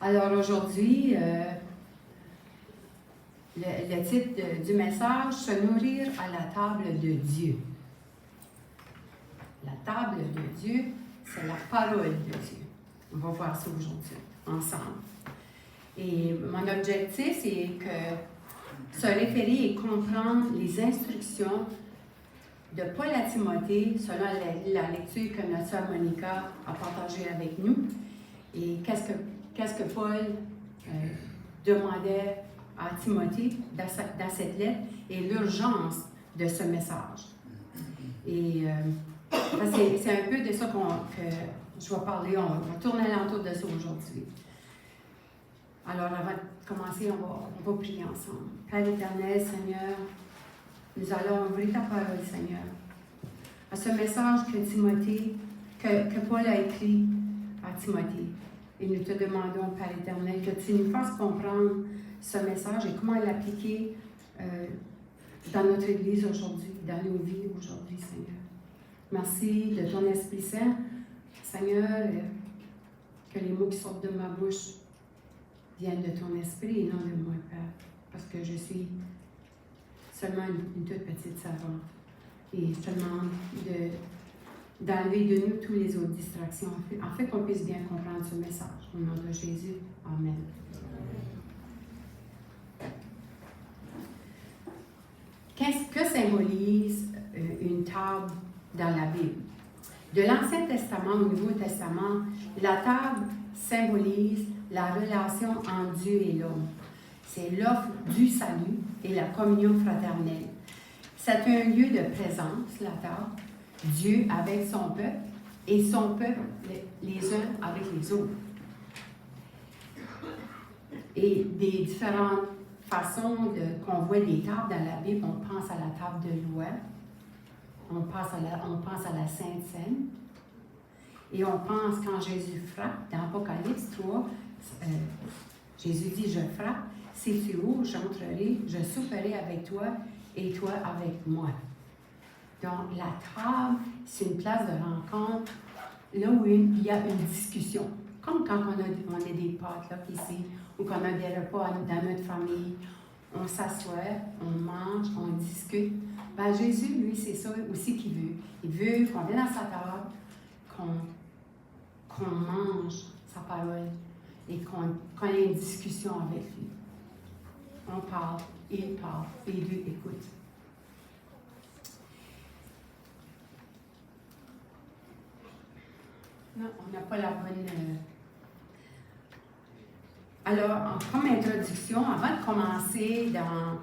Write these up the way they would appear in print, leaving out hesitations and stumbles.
Alors aujourd'hui, le titre du message, se nourrir à la table de Dieu. La table de Dieu, c'est la parole de Dieu. On va voir ça aujourd'hui, ensemble. Et mon objectif, c'est que se référer et comprendre les instructions de Paul à Timothée, selon la lecture que notre sœur Monica a partagée avec nous. Et qu'est-ce que Paul demandait à Timothée dans cette lettre et l'urgence de ce message. Et c'est un peu de ça que je vais parler. On va tourner alentour de ça aujourd'hui. Alors, avant de commencer, on va prier ensemble. Père éternel, Seigneur, nous allons ouvrir ta parole, Seigneur, à ce message que Paul a écrit à Timothée. Et nous te demandons, Père éternel, que tu nous fasses comprendre ce message et comment l'appliquer dans notre Église aujourd'hui, dans nos vies aujourd'hui, Seigneur. Merci de ton Esprit Saint, Seigneur, que les mots qui sortent de ma bouche viennent de ton Esprit et non de moi, Père, parce que je suis seulement une toute petite servante. Et je te demande d'enlever de nous toutes les autres distractions, en fait qu'on puisse bien comprendre ce message. Au nom de Jésus, Amen. Que symbolise une table dans la Bible? De l'Ancien Testament au Nouveau Testament, la table symbolise la relation entre Dieu et l'homme. C'est l'offre du salut et la communion fraternelle. C'est un lieu de présence, la table, Dieu avec son peuple et son peuple les uns avec les autres. Et des différentes façons qu'on voit des tables dans la Bible, on pense à la table de loi, on pense à la Sainte Seine, et on pense quand Jésus frappe, dans Apocalypse 3, Jésus dit, je frappe, si tu ouvres, j'entrerai, je souperai avec toi et toi avec moi. Donc, la table, c'est une place de rencontre, là où il y a une discussion. Comme quand on a des pâtes là, ici, ou qu'on a des repas dans notre famille, on s'assoit, on mange, on discute. Ben, Jésus, lui, c'est ça aussi qu'il veut. Il veut qu'on vienne à sa table, qu'on mange sa parole et qu'on ait une discussion avec lui. On parle, il parle, et lui écoute. Non, on n'a pas la bonne... Alors, comme introduction, avant de commencer dans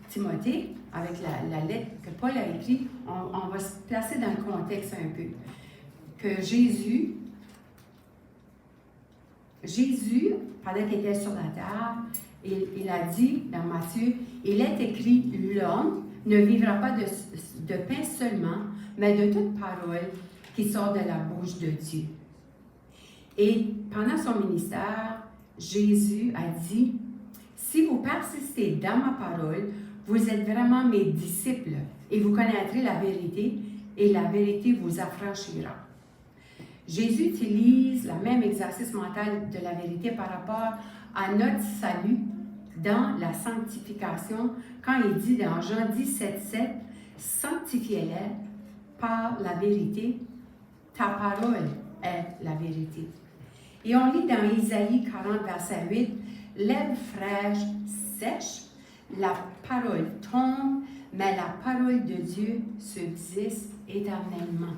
Timothée, avec la lettre que Paul a écrite, on va se placer dans le contexte un peu. Que Jésus, pendant qu'il était sur la table, il a dit dans Matthieu, il est écrit, l'homme ne vivra pas de pain seulement, mais de toute parole qui sort de la bouche de Dieu. Et pendant son ministère, Jésus a dit, si vous persistez dans ma parole, vous êtes vraiment mes disciples et vous connaîtrez la vérité et la vérité vous affranchira. Jésus utilise le même exercice mental de la vérité par rapport à notre salut dans la sanctification quand il dit dans Jean 17,7, sanctifiez-les par la vérité, ta parole est la vérité. Et on lit dans Isaïe 40, verset 8, l'herbe fraîche sèche, la parole tombe, mais la parole de Dieu subsiste éternellement.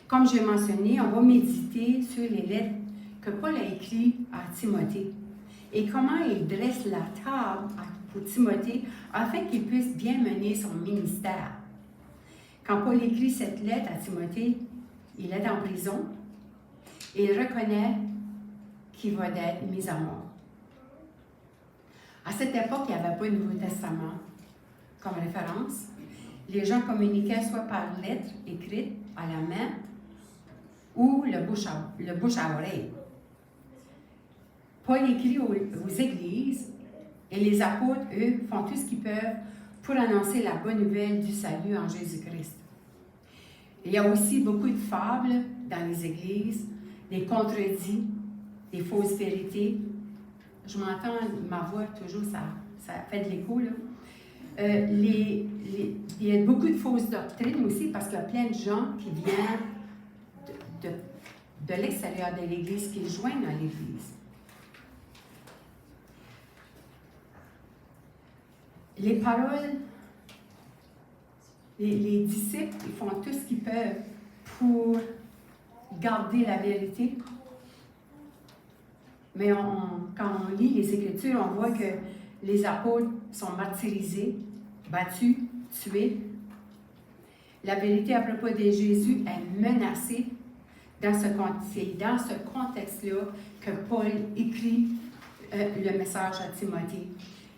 Comme j'ai mentionné, on va méditer sur les lettres que Paul a écrites à Timothée et comment il dresse la table pour Timothée afin qu'il puisse bien mener son ministère. Quand Paul écrit cette lettre à Timothée, il est en prison et il reconnaît qu'il va être mis à mort. À cette époque, il n'y avait pas de Nouveau Testament comme référence. Les gens communiquaient soit par lettres écrites à la main ou le bouche à oreille. Paul écrit aux églises et les apôtres, eux, font tout ce qu'ils peuvent pour annoncer la bonne nouvelle du salut en Jésus-Christ. Il y a aussi beaucoup de fables dans les églises, des contredits, des fausses vérités. Je m'entends, ma voix toujours, ça fait de l'écho, là. Il y a beaucoup de fausses doctrines aussi parce qu'il y a plein de gens qui viennent de l'extérieur de l'Église, qui joignent à l'Église. Les paroles, les disciples, ils font tout ce qu'ils peuvent pour garder la vérité. Mais quand on lit les Écritures, on voit que les apôtres sont martyrisés, battus, tués. La vérité à propos de Jésus est menacée. C'est dans ce contexte-là que Paul écrit le message à Timothée.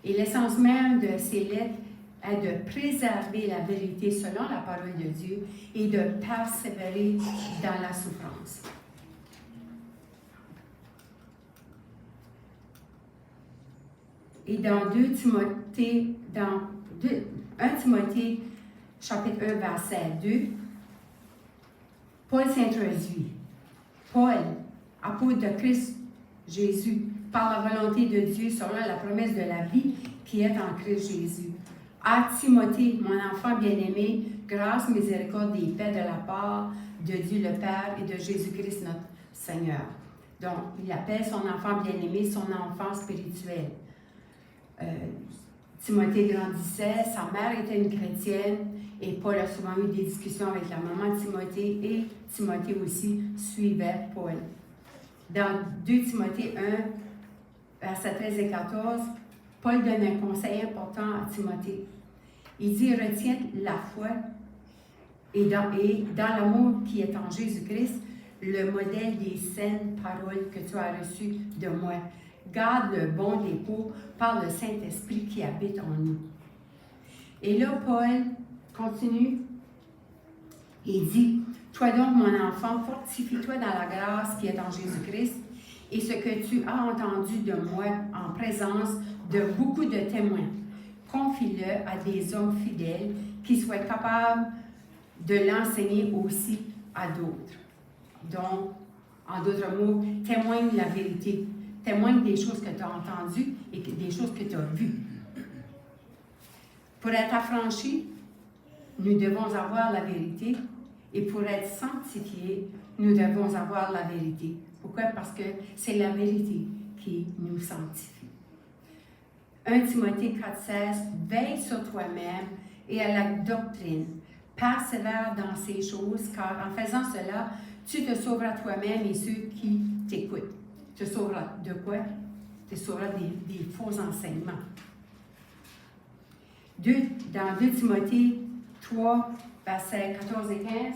Et l'essence même de ces lettres est de préserver la vérité selon la parole de Dieu et de persévérer dans la souffrance. Et dans 1 Timothée, chapitre 1, verset 2, Paul s'introduit. Paul, apôtre de Christ Jésus, par la volonté de Dieu selon la promesse de la vie qui est en Christ Jésus. À Timothée, mon enfant bien-aimé, grâce, miséricorde et paix de la part de Dieu le Père et de Jésus-Christ notre Seigneur. Donc, il appelle son enfant bien-aimé son enfant spirituel. Timothée grandissait, sa mère était une chrétienne et Paul a souvent eu des discussions avec la maman de Timothée et Timothée aussi suivait Paul. Dans 2 Timothée 1, versets 13 et 14, Paul donne un conseil important à Timothée. Il dit, retiens la foi et dans l'amour qui est en Jésus-Christ, le modèle des saines paroles que tu as reçues de moi. Garde le bon dépôt par le Saint-Esprit qui habite en nous. Et là, Paul continue et dit, toi donc, mon enfant, fortifie-toi dans la grâce qui est en Jésus-Christ et ce que tu as entendu de moi en présence de beaucoup de témoins. Confie-le à des hommes fidèles qui soient capables de l'enseigner aussi à d'autres. Donc, en d'autres mots, témoigne la vérité. Témoigne des choses que tu as entendues et des choses que tu as vues. Pour être affranchis, nous devons avoir la vérité et pour être sanctifiés, nous devons avoir la vérité. Pourquoi? Parce que c'est la vérité qui nous sanctifie. 1 Timothée 4,16 veille sur toi-même et à la doctrine. Persévère dans ces choses, car en faisant cela, tu te sauveras toi-même et ceux qui t'écoutent. Tu te sauveras de quoi? Tu te sauveras des faux enseignements. Dans 2 Timothée 3, versets 14 et 15,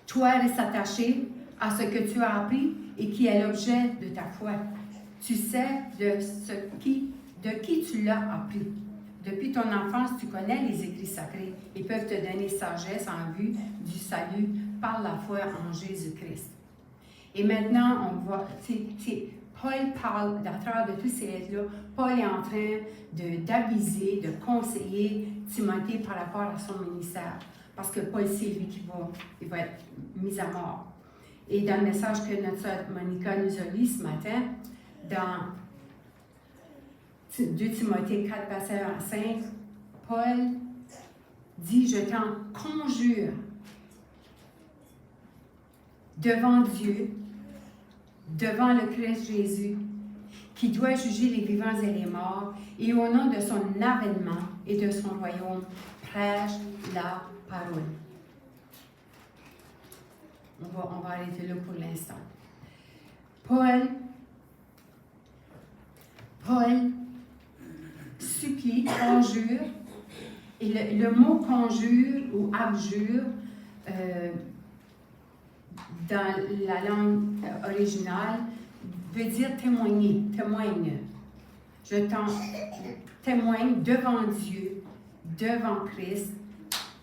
toi reste attaché à ce que tu as appris et qui est l'objet de ta foi. Tu sais de qui tu l'as appris. Depuis ton enfance, tu connais les écrits sacrés et peuvent te donner sagesse en vue du salut par la foi en Jésus-Christ. Et maintenant, on voit, Paul parle, à travers de tous ces lettres-là, Paul est en train d'aviser, de conseiller Timothée par rapport à son ministère. Parce que Paul, c'est lui qui va être mis à mort. Et dans le message que notre sœur Monica nous a lu ce matin, dans 2 Timothée 4, verset 5, Paul dit, je t'en conjure devant Dieu, devant le Christ Jésus, qui doit juger les vivants et les morts, et au nom de son avènement et de son royaume, prêche la parole. On va arrêter là pour l'instant. Paul supplie, conjure, et le mot conjure ou abjure, dans la langue originale, veut dire témoigner, témoigne. Je t'en témoigne devant Dieu, devant Christ,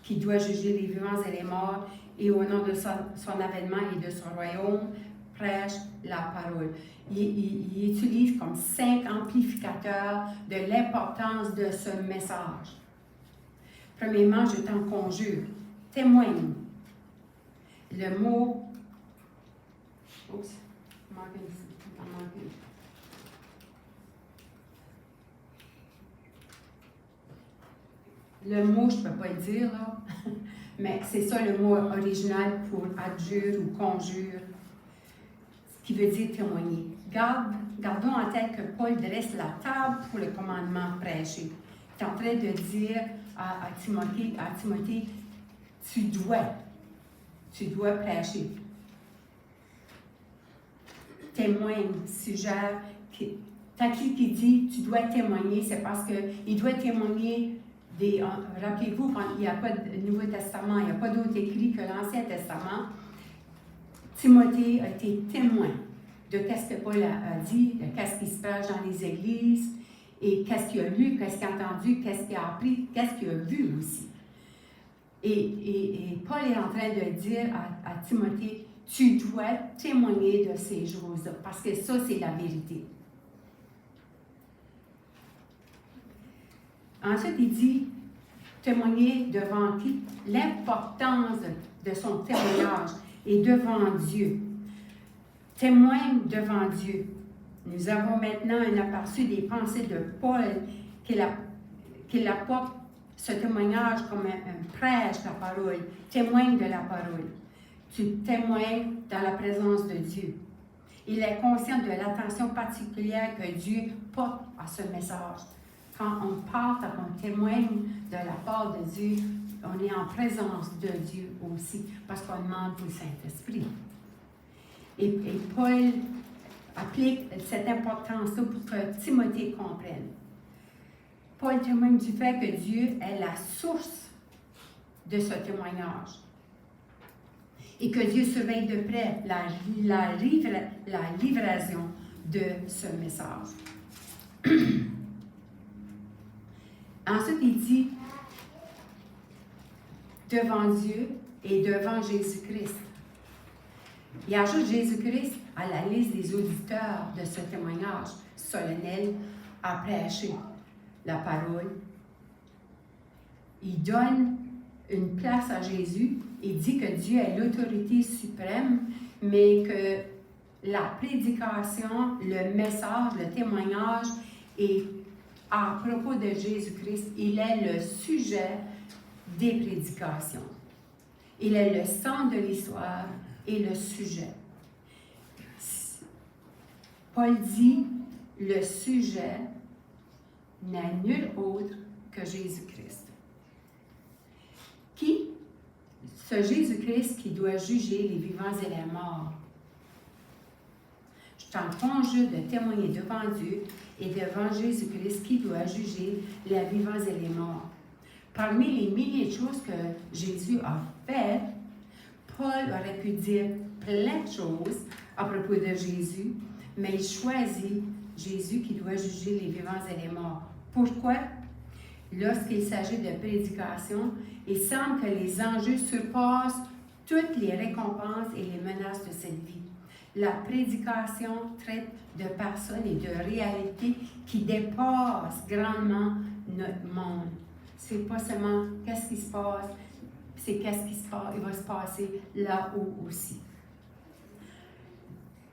qui doit juger les vivants et les morts, et au nom de son avènement et de son royaume, prêche la parole. Il utilise comme 5 amplificateurs de l'importance de ce message. Premièrement, je t'en conjure, témoigne. le mot... Oups, il manque une. Le mot, je ne peux pas le dire, là, mais c'est ça le mot original pour adjure ou conjure, ce qui veut dire témoigner. Gardons en tête que Paul dresse la table pour le commandement prêché. Il est en train de dire à Timothée, tu dois prêcher. Témoigne, suggère. Tant qu'il dit tu dois témoigner, c'est parce qu'il doit témoigner rappelez-vous, quand il n'y a pas de Nouveau Testament, il n'y a pas d'autre écrit que l'Ancien Testament, Timothée a été témoin de ce que Paul a dit, de ce qui se passe dans les églises, et qu'est-ce qu'il a lu, qu'est-ce qu'il a entendu, qu'est-ce qu'il a appris, qu'est-ce qu'il a vu aussi. Et Paul est en train de dire à Timothée, tu dois témoigner de ces choses-là, parce que ça, c'est la vérité. Ensuite, il dit, témoigner devant qui? L'importance de son témoignage et devant Dieu. Témoigne devant Dieu. Nous avons maintenant un aperçu des pensées de Paul qu'il apporte ce témoignage comme un prêche de la parole, témoigne de la parole. Tu témoignes dans la présence de Dieu. Il est conscient de l'attention particulière que Dieu porte à ce message. Quand on parle, quand on témoigne de la part de Dieu, on est en présence de Dieu aussi, parce qu'on demande au Saint-Esprit. Et Paul applique cette importance-là pour que Timothée comprenne. Paul témoigne du fait que Dieu est la source de ce témoignage et que Dieu surveille de près la livraison de ce message. Ensuite, il dit devant Dieu et devant Jésus-Christ. Il ajoute Jésus-Christ à la liste des auditeurs de ce témoignage solennel à prêcher la parole. Il donne une place à Jésus et dit que Dieu est l'autorité suprême, mais que la prédication, le message, le témoignage est à propos de Jésus-Christ, il est le sujet des prédications. Il est le centre de l'histoire et le sujet. Paul dit, le sujet n'est nul autre que Jésus-Christ. Qui? Ce Jésus-Christ qui doit juger les vivants et les morts. Je t'en conjure de témoigner devant Dieu et devant Jésus-Christ qui doit juger les vivants et les morts. Parmi les milliers de choses que Jésus a faites, Paul aurait pu dire plein de choses à propos de Jésus, mais il choisit Jésus qui doit juger les vivants et les morts. Pourquoi? Lorsqu'il s'agit de prédication, il semble que les enjeux surpassent toutes les récompenses et les menaces de cette vie. La prédication traite de personnes et de réalités qui dépassent grandement notre monde. C'est pas seulement qu'est-ce qui se passe, c'est qu'est-ce qui va se passer là-haut aussi.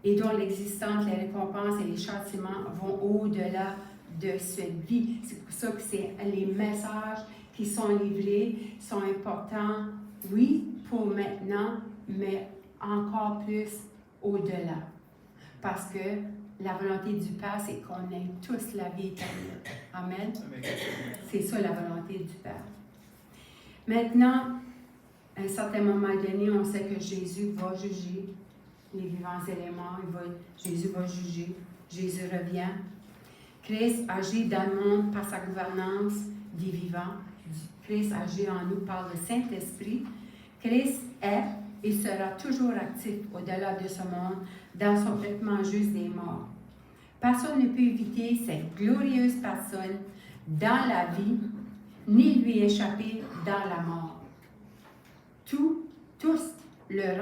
Et dont l'existence, les récompenses et les châtiments vont au-delà de cette vie. C'est pour ça que les messages qui sont livrés sont importants, oui, pour maintenant, mais encore plus au-delà. Parce que la volonté du Père, c'est qu'on ait tous la vie éternelle. Amen. C'est ça la volonté du Père. Maintenant, à un certain moment donné, on sait que Jésus va juger les vivants et les morts. Jésus va juger. Jésus revient. Christ agit dans le monde par sa gouvernance des vivants. Christ agit en nous par le Saint-Esprit. Christ est et sera toujours actif au-delà de ce monde dans son traitement juste des morts. Personne ne peut éviter cette glorieuse personne dans la vie, ni lui échapper dans la mort. Tous le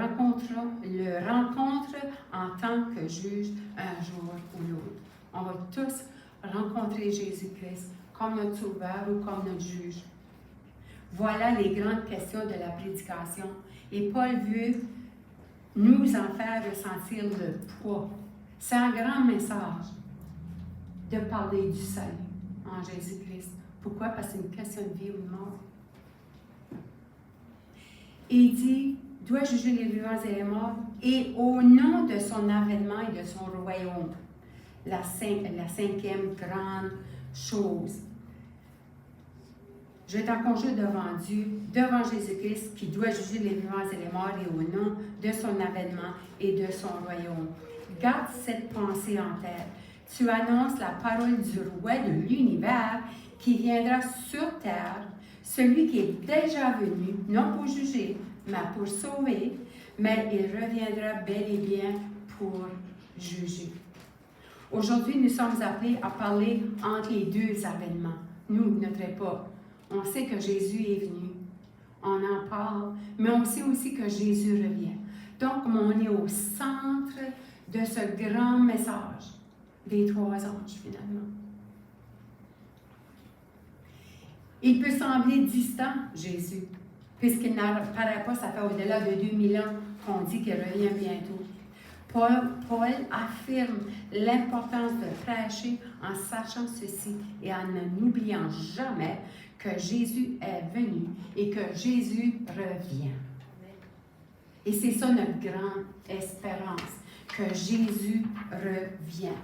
rencontrent en tant que juge un jour ou l'autre. On va tous rencontrer Jésus-Christ comme notre sauveur ou comme notre juge. Voilà les grandes questions de la prédication. Et Paul veut nous en faire ressentir le poids. C'est un grand message de parler du salut en Jésus-Christ. Pourquoi? Parce que c'est une question de vie ou de mort. Et il dit, doit juger les vivants et les morts, et au nom de son avènement et de son royaume, la cinquième grande chose. Je t'en conjure devant Dieu, devant Jésus-Christ, qui doit juger les vivants et les morts, et au nom de son avènement et de son royaume. Garde cette pensée en tête. Tu annonces la parole du roi de l'univers qui viendra sur terre, celui qui est déjà venu, non pour juger, mais pour sauver, mais il reviendra bel et bien pour juger. Aujourd'hui, nous sommes appelés à parler entre les deux avènements. Nous, notre époque. On sait que Jésus est venu. On en parle, mais on sait aussi que Jésus revient. Donc, on est au centre de ce grand message des trois anges, finalement. Il peut sembler distant, Jésus, puisqu'il n'apparaît pas, ça fait au-delà de 2000 ans qu'on dit qu'il revient bientôt. Paul affirme l'importance de prêcher en sachant ceci et en n'oubliant jamais que Jésus est venu et que Jésus revient. Et c'est ça notre grande espérance, que Jésus revient.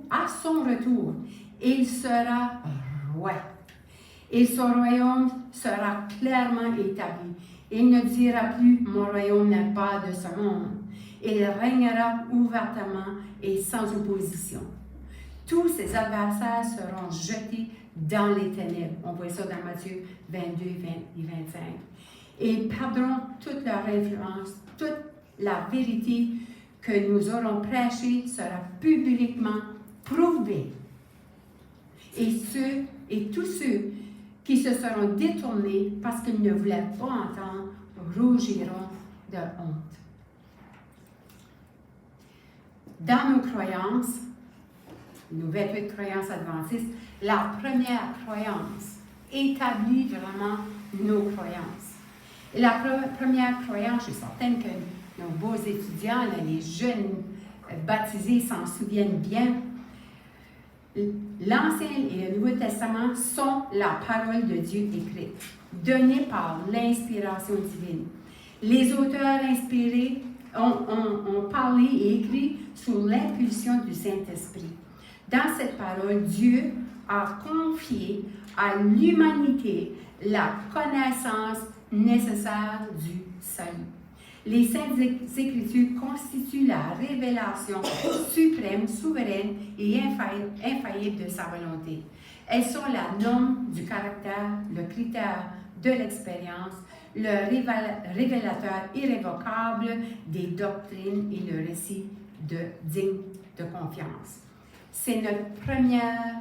À son retour, il sera roi. Et son royaume sera clairement établi. Il ne dira plus « Mon royaume n'est pas de ce monde ». Il régnera ouvertement et sans opposition. Tous ses adversaires seront jetés dans les ténèbres. On voit ça dans Matthieu 22, 20 et 25. Et ils perdront toute leur influence, toute la vérité que nous aurons prêchée sera publiquement prouvée. Et tous ceux qui se seront détournés parce qu'ils ne voulaient pas entendre rougiront de honte. Dans nos croyances, nos 28 croyances adventistes, la première croyance établit vraiment nos croyances. Et la première croyance, je suis certaine que nos beaux étudiants, les jeunes baptisés s'en souviennent bien. L'Ancien et le Nouveau Testament sont la parole de Dieu écrite, donnée par l'inspiration divine. Les auteurs inspirés ont parlé et écrit sous l'impulsion du Saint-Esprit. Dans cette parole, Dieu a confié à l'humanité la connaissance nécessaire du salut. Les Saintes Écritures constituent la révélation suprême, souveraine et infaillible de sa volonté. Elles sont la norme du caractère, le critère de l'expérience, le révélateur irrévocable des doctrines et le récit digne de confiance. C'est notre première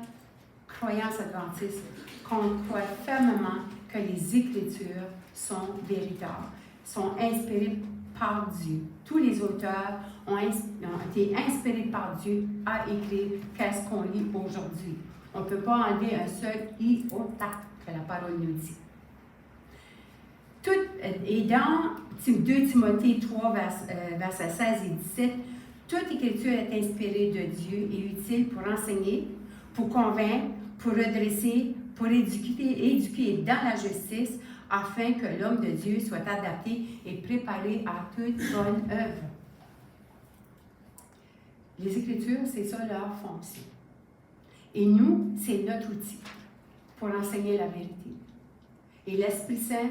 croyance adventiste qu'on croit fermement que les Écritures sont véritables, sont inspirées par Dieu. Tous les auteurs ont été inspirés par Dieu à écrire qu'est-ce qu'on lit aujourd'hui. On ne peut pas enlever un seul iota que la parole nous dit. Et dans 2 Timothée 3, versets 16 et 17, toute écriture est inspirée de Dieu et utile pour enseigner, pour convaincre, pour redresser, pour éduquer dans la justice, afin que l'homme de Dieu soit adapté et préparé à toute bonne œuvre. Les Écritures, c'est ça leur fonction. Et nous, c'est notre outil pour enseigner la vérité. Et l'Esprit Saint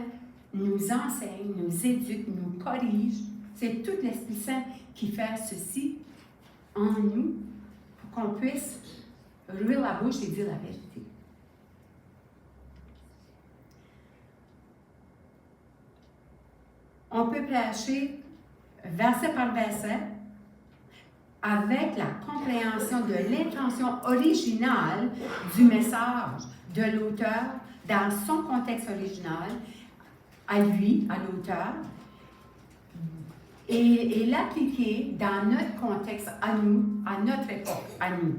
nous enseigne, nous éduque, nous corrige. C'est tout l'Esprit Saint qui fait ceci en nous pour qu'on puisse rouvrir la bouche et dire la vérité. On peut prêcher verset par verset avec la compréhension de l'intention originale du message de l'auteur dans son contexte original, à lui, à l'auteur, et l'appliquer dans notre contexte à nous, à notre époque, à nous,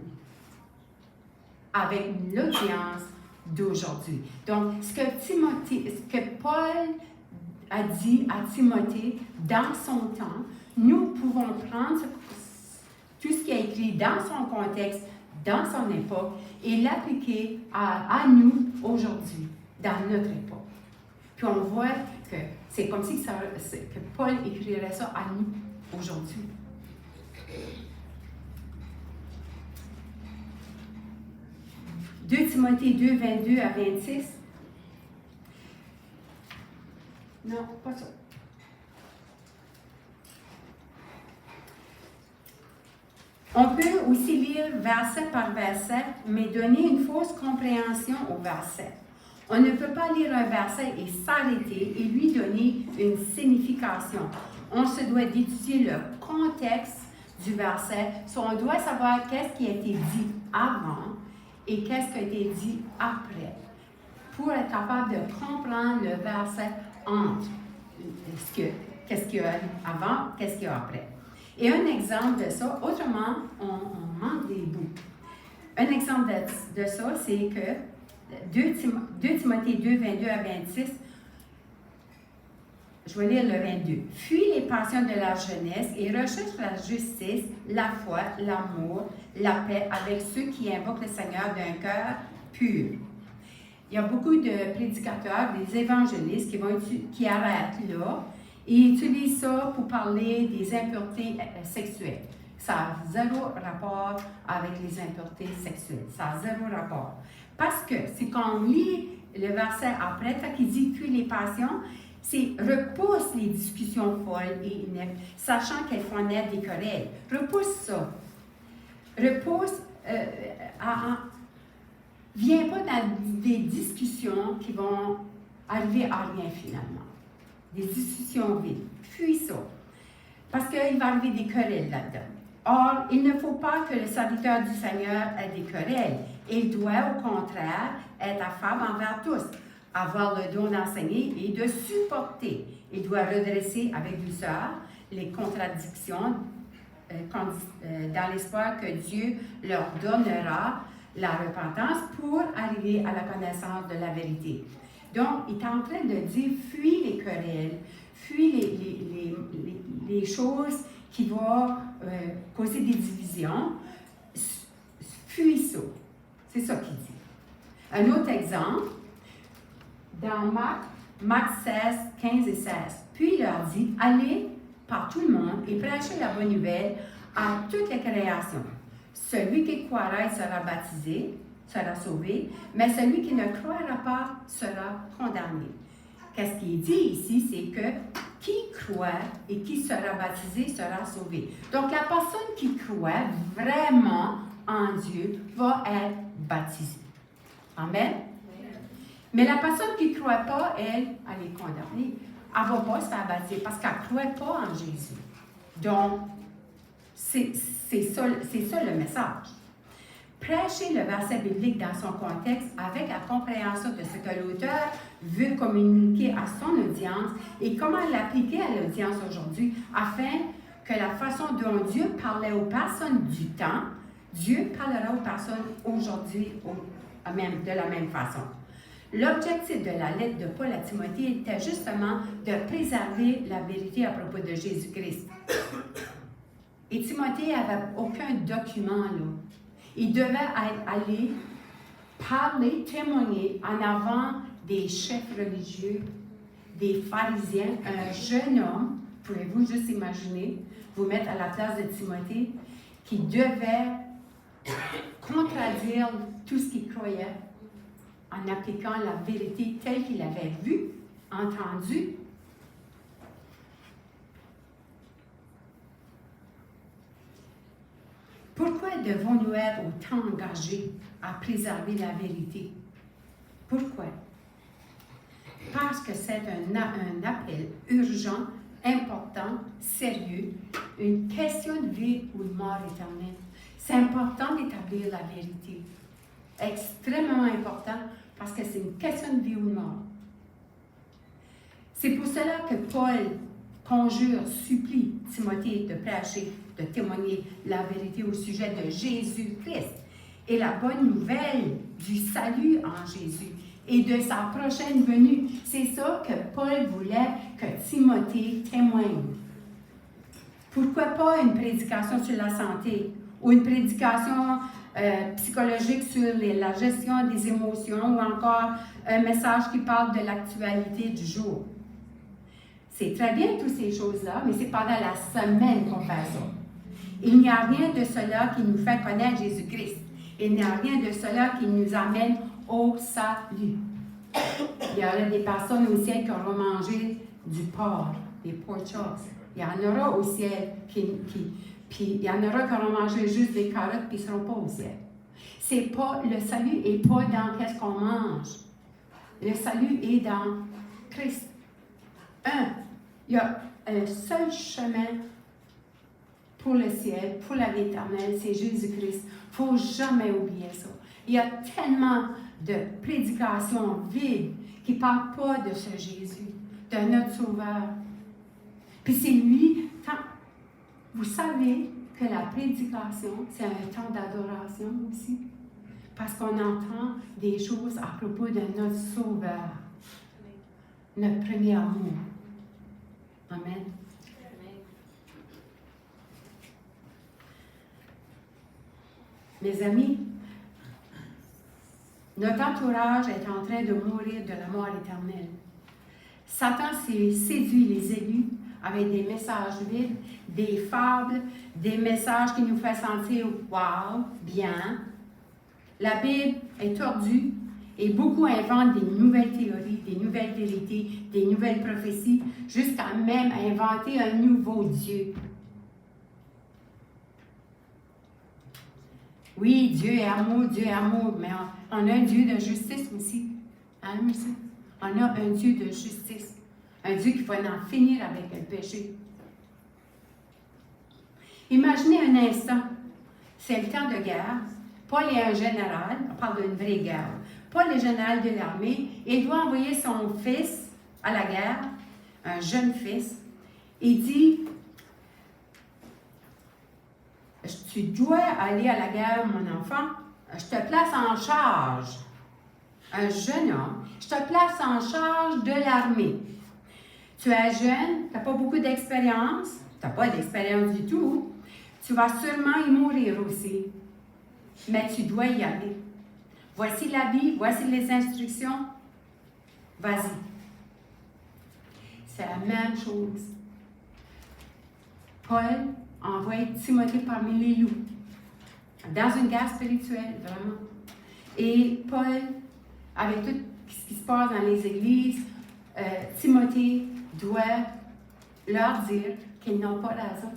avec l'audience d'aujourd'hui. Donc, ce que Paul a dit à Timothée, dans son temps, nous pouvons prendre tout ce qui est écrit dans son contexte, dans son époque, et l'appliquer à nous aujourd'hui, dans notre époque. Puis on voit que c'est comme si que Paul écrirait ça à nous aujourd'hui. « 2 Timothée 2, 22 à 26. » Non, pas ça. On peut aussi lire verset par verset, mais donner une fausse compréhension au verset. On ne peut pas lire un verset et s'arrêter et lui donner une signification. On se doit d'étudier le contexte du verset, on doit savoir qu'est-ce qui a été dit avant et qu'est-ce qui a été dit après, pour être capable de comprendre le verset entre qu'est-ce qu'il y a avant, qu'est-ce qu'il y a après. Et un exemple de ça, autrement, on manque des bouts. Un exemple de ça, c'est que 2 Timothée 2, 22 à 26, je vais lire le 22. « Fuis les passions de la jeunesse et recherche la justice, la foi, l'amour, la paix avec ceux qui invoquent le Seigneur d'un cœur pur. » Il y a beaucoup de prédicateurs, des évangélistes qui arrêtent là et utilisent ça pour parler des impuretés sexuelles. Ça a zéro rapport avec les impuretés sexuelles. Ça a zéro rapport. Parce que c'est quand on lit le verset après, quand il dit « fuis les passions », c'est repousse les discussions folles et ineptes, sachant qu'elles font naître des querelles. Repousse ça. Repousse, viens pas dans des discussions qui vont arriver à rien finalement. Des discussions vides. Fuis ça. Parce qu'il va arriver des querelles là-dedans. Or, il ne faut pas que le serviteur du Seigneur ait des querelles. Il doit, au contraire, être affable envers tous, avoir le don d'enseigner et de supporter. Il doit redresser avec douceur les contradictions dans l'espoir que Dieu leur donnera la repentance pour arriver à la connaissance de la vérité. Donc, il est en train de dire, fuis les querelles, fuis les choses qui vont causer des divisions, fuis ça. C'est ça qu'il dit. Un autre exemple, dans Marc 16, 15 et 16. Puis il leur dit, allez par tout le monde et prêchez la bonne nouvelle à toutes les créations. Celui qui croira sera baptisé, sera sauvé, mais celui qui ne croira pas sera condamné. Qu'est-ce qu'il dit ici? C'est que qui croit et qui sera baptisé sera sauvé. Donc la personne qui croit vraiment en Dieu va être baptisée. Amen? Mais la personne qui ne croit pas, elle est condamnée. Elle ne va pas se faire baptiser parce qu'elle ne croit pas en Jésus. Donc, c'est ça le message. Prêcher le verset biblique dans son contexte avec la compréhension de ce que l'auteur veut communiquer à son audience et comment l'appliquer à l'audience aujourd'hui afin que la façon dont Dieu parlait aux personnes du temps, Dieu parlera aux personnes aujourd'hui de la même façon. L'objectif de la lettre de Paul à Timothée était justement de préserver la vérité à propos de Jésus-Christ. Et Timothée n'avait aucun document là. Il devait aller parler, témoigner en avant des chefs religieux, des pharisiens, un jeune homme, pouvez-vous juste imaginer, vous mettre à la place de Timothée, qui devait contradire tout ce qu'il croyait en appliquant la vérité telle qu'il avait vue, entendue. Pourquoi devons-nous être autant engagés à préserver la vérité? Pourquoi? Parce que c'est un appel urgent, important, sérieux, une question de vie ou de mort éternelle. C'est important d'établir la vérité. Extrêmement important parce que c'est une question de vie ou de mort. C'est pour cela que Paul conjure, supplie Timothée de prêcher, de témoigner la vérité au sujet de Jésus-Christ et la bonne nouvelle du salut en Jésus et de sa prochaine venue. C'est ça que Paul voulait que Timothée témoigne. Pourquoi pas une prédication sur la santé ou une prédication psychologique sur la gestion des émotions ou encore un message qui parle de l'actualité du jour. C'est très bien toutes ces choses-là, mais c'est pendant la semaine qu'on fait ça. Il n'y a rien de cela qui nous fait connaître Jésus-Christ. Il n'y a rien de cela qui nous amène au salut. Il y aura des personnes au ciel qui auront mangé du porc, des pork chops. Il y en aura au ciel puis il y en aura qui auront mangé juste des carottes puis ils ne seront pas au ciel. C'est pas, le salut n'est pas dans qu'est-ce qu'on mange. Le salut est dans Christ. Il y a un seul chemin pour le ciel, pour la vie éternelle, c'est Jésus-Christ. Il ne faut jamais oublier ça. Il y a tellement de prédications vides qui ne parlent pas de ce Jésus, de notre Sauveur. Puis c'est lui, vous savez que la prédication, c'est un temps d'adoration aussi, parce qu'on entend des choses à propos de notre Sauveur, notre premier amour. Amen. Mes amis, notre entourage est en train de mourir de la mort éternelle. Satan séduit les élus avec des messages vides, des fables, des messages qui nous font sentir « wow, bien ». La Bible est tordue et beaucoup inventent des nouvelles théories, des nouvelles vérités, des nouvelles prophéties, jusqu'à même inventer un nouveau Dieu. Oui, Dieu est amour, mais on a un Dieu de justice aussi. Hein, monsieur? On a un Dieu de justice. Un Dieu qui va en finir avec le péché. Imaginez un instant, c'est le temps de guerre. Paul est un général, on parle d'une vraie guerre. Paul est général de l'armée, et il doit envoyer son fils à la guerre, un jeune fils. Il dit, tu dois aller à la guerre, mon enfant, je te place en charge. Un jeune homme, je te place en charge de l'armée. Tu es jeune, tu n'as pas beaucoup d'expérience, tu n'as pas d'expérience du tout, tu vas sûrement y mourir aussi, mais tu dois y aller. Voici la vie, voici les instructions, vas-y. C'est la même chose. Paul envoie Timothée parmi les loups, dans une guerre spirituelle, vraiment. Et Paul, avec tout ce qui se passe dans les églises, Timothée doit leur dire qu'ils n'ont pas raison.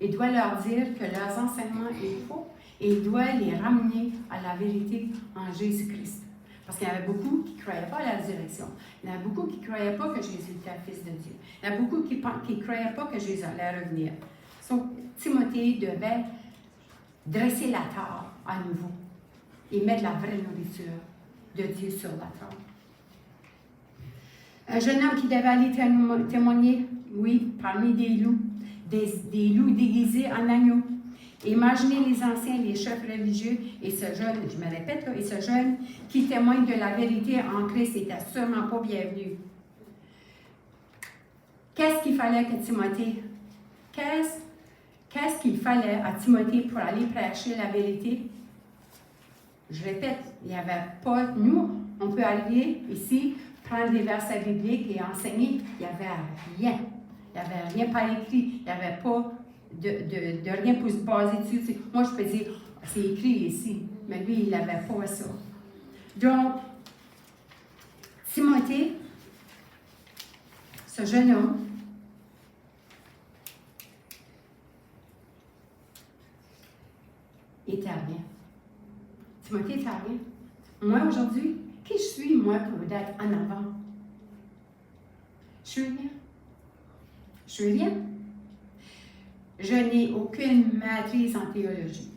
Il doit leur dire que leurs enseignements est faux et il doit les ramener à la vérité en Jésus-Christ. Parce qu'il y en avait beaucoup qui ne croyaient pas à la résurrection. Il y en a beaucoup qui ne croyaient pas que Jésus était le Fils de Dieu. Il y en a beaucoup qui ne croyaient pas que Jésus allait revenir. Donc, Timothée devait dresser la table à nouveau et mettre la vraie nourriture de Dieu sur la table. Un jeune homme qui devait aller témoigner, oui, parmi des loups, des loups déguisés en agneaux. Imaginez les anciens, les chefs religieux, et ce jeune, je me répète, là, et ce jeune qui témoigne de la vérité en Christ n'était sûrement pas bienvenu. Qu'est-ce qu'il fallait que Timothée, qu'est-ce qu'il fallait à Timothée pour aller prêcher la vérité? Je répète, il n'y avait pas, nous, on peut arriver ici, prendre des versets bibliques et enseigner, il n'y avait rien. Il n'y avait rien par écrit, il n'y avait pas de rien pour se baser dessus. Moi, je peux dire, c'est écrit ici, mais lui, il n'avait pas ça. Donc, Timothée, ce jeune homme, il était à rien. Timothée était à rien. Moi, aujourd'hui, qui je suis, moi, pour être en avant? Je suis rien. Je suis rien. Je n'ai aucune maîtrise en théologie.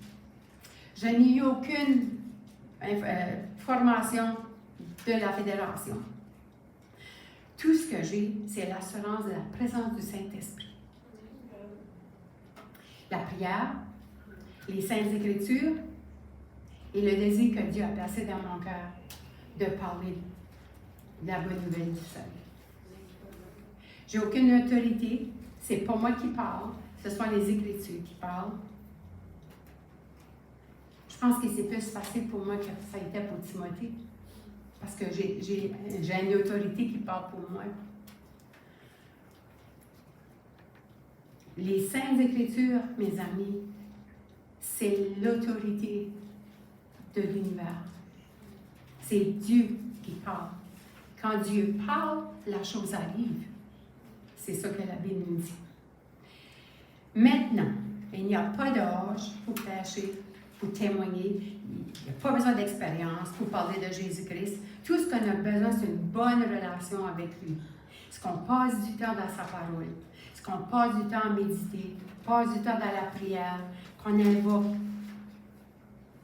Je n'ai eu aucune formation de la fédération. Tout ce que j'ai, c'est l'assurance de la présence du Saint-Esprit. La prière, les Saintes Écritures et le désir que Dieu a placé dans mon cœur de parler de la bonne nouvelle du salut. J'ai aucune autorité, c'est pas moi qui parle, ce sont les Écritures qui parlent. Je pense que c'est plus facile pour moi que ça a été pour Timothée, parce que j'ai une autorité qui parle pour moi. Les Saintes Écritures, mes amis, c'est l'autorité de l'univers. C'est Dieu qui parle. Quand Dieu parle, la chose arrive. C'est ça que la Bible nous dit. Maintenant, il n'y a pas d'âge pour prêcher, pour témoigner. Il n'y a pas besoin d'expérience pour parler de Jésus-Christ. Tout ce qu'on a besoin, c'est une bonne relation avec lui. Est-ce qu'on passe du temps dans sa parole? Est-ce qu'on passe du temps à méditer? Passe du temps dans la prière? Qu'on invoque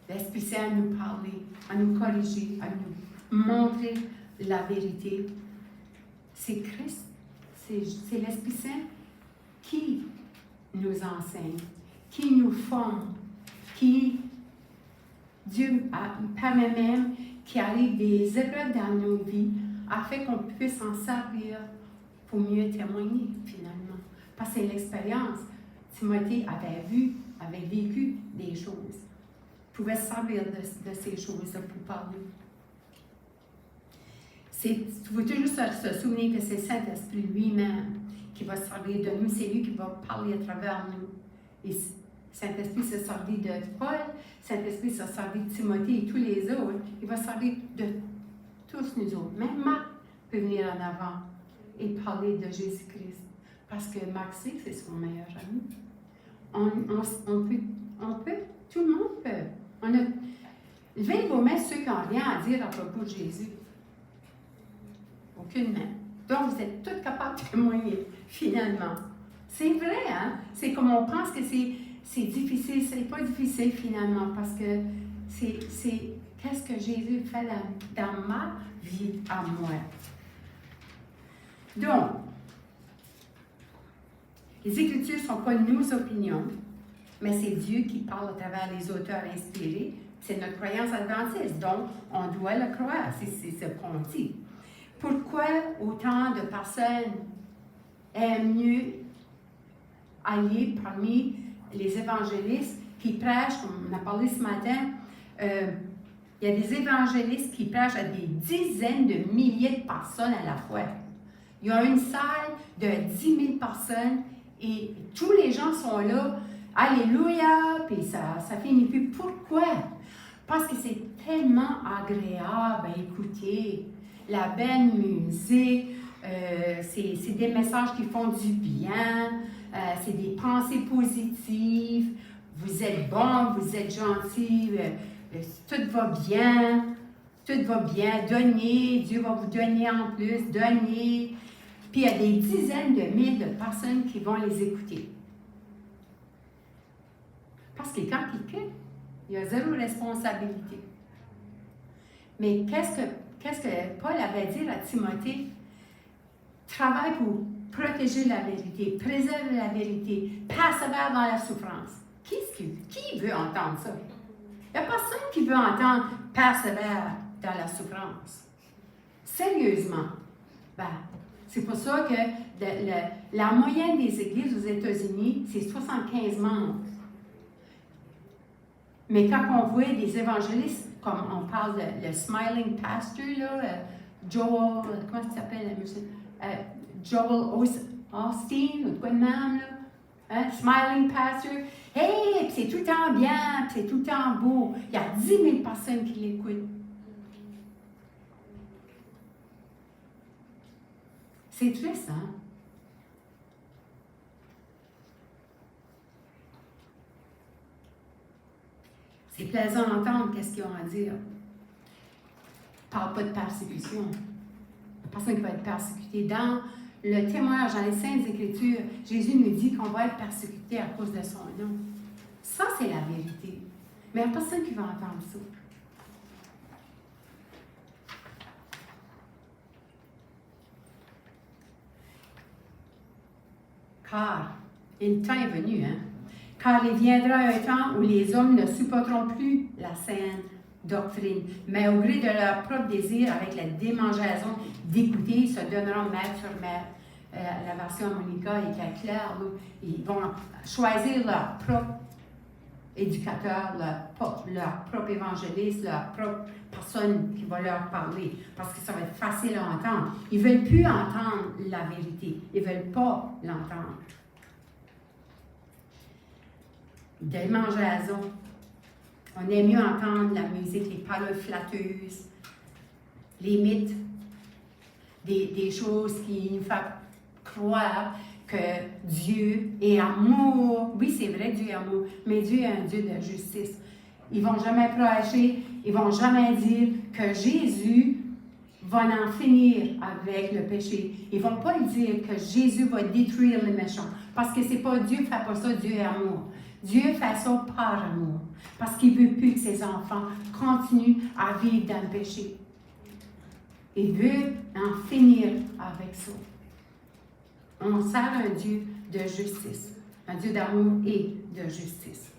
l'Esprit Saint à nous parler, à nous corriger, à nous montrer la vérité? C'est Christ, c'est l'Esprit Saint qui nous enseigne, qui nous forme, qui, Dieu permet même qu'il arrive des épreuves dans nos vies afin qu'on puisse en servir pour mieux témoigner finalement. Parce que c'est l'expérience. Timothée avait vécu des choses. Il pouvait se servir de ces choses-là pour parler. Il faut toujours se souvenir que c'est le Saint-Esprit lui-même qui va se servir de nous. C'est lui qui va parler à travers nous. Et Saint-Esprit s'est servi de Paul, Saint-Esprit s'est servi de Timothée et tous les autres. Il va se servir de tous nous autres. Même Marc peut venir en avant et parler de Jésus-Christ. Parce que Marc sait que c'est son meilleur ami. On peut, tout le monde peut. Levez vos mains ceux qui n'ont rien à dire à propos de Jésus. Aucune main. Donc, vous êtes tous capables de témoigner, finalement. C'est vrai, hein? C'est comme on pense que c'est difficile. C'est pas difficile, finalement, parce que c'est qu'est-ce que Jésus fait dans ma vie à moi. Donc, les Écritures ne sont pas nos opinions, mais c'est Dieu qui parle à travers les auteurs inspirés. C'est notre croyance adventiste, donc on doit le croire, c'est ce qu'on dit. Pourquoi autant de personnes aiment mieux aller parmi les évangélistes qui prêchent, comme on a parlé ce matin, il y a des évangélistes qui prêchent à des dizaines de milliers de personnes à la fois. Il y a une salle de 10 000 personnes et tous les gens sont là. Alléluia! Puis ça finit plus. Pourquoi? Parce que c'est tellement agréable à écouter. La belle musique, c'est des messages qui font du bien, c'est des pensées positives. Vous êtes bon, vous êtes gentil, tout va bien. Tout va bien. Donnez, Dieu va vous donner en plus. Donnez. Puis il y a des dizaines de milliers de personnes qui vont les écouter. Parce que quand ils quittent, il y a zéro responsabilité. Mais qu'est-ce que Paul avait dit à Timothée? Travaille pour protéger la vérité, préserve la vérité, persévère dans la souffrance. Qui veut entendre ça? Il n'y a personne qui veut entendre persévère dans la souffrance. Sérieusement. C'est pour ça que la moyenne des églises aux États-Unis, c'est 75 membres. Mais quand on voit des évangélistes, comme on parle de le Smiling Pastor, là, Joel, comment ça s'appelle, Joel Austin, ou quoi de même, là, hein? Smiling Pastor, hey, c'est tout le temps bien, c'est tout le temps beau. Il y a 10 000 personnes qui l'écoutent. C'est triste, hein? C'est plaisant d'entendre qu'est-ce qu'ils ont à dire. ne parle pas de persécution. La personne qui va être persécutée. Dans le témoignage, dans les Saintes Écritures, Jésus nous dit qu'on va être persécuté à cause de son nom. Ça, c'est la vérité. Mais il n'y a personne qui va entendre ça. Car, le temps est venu, hein? Car il viendra un temps où les hommes ne supporteront plus la saine doctrine, mais au gré de leur propre désir, avec la démangeaison d'écouter, ils se donneront maître sur maître. La version Monica est claire, là. Ils vont choisir leur propre éducateur, leur propre évangéliste, leur propre personne qui va leur parler, parce que ça va être facile à entendre. Ils ne veulent plus entendre la vérité. Ils ne veulent pas l'entendre. Démangeaison. On aime mieux entendre la musique, les paroles flatteuses, les mythes, des choses qui nous font croire que Dieu est amour. Oui, c'est vrai, Dieu est amour, mais Dieu est un Dieu de justice. Ils ne vont jamais prêcher, ils ne vont jamais dire que Jésus va en finir avec le péché. Ils ne vont pas dire que Jésus va détruire les méchants, parce que c'est pas Dieu qui ne fait pas ça, Dieu est amour. Dieu fait ça par amour, parce qu'il ne veut plus que ses enfants continuent à vivre dans le péché. Il veut en finir avec ça. On sert un Dieu de justice, un Dieu d'amour et de justice.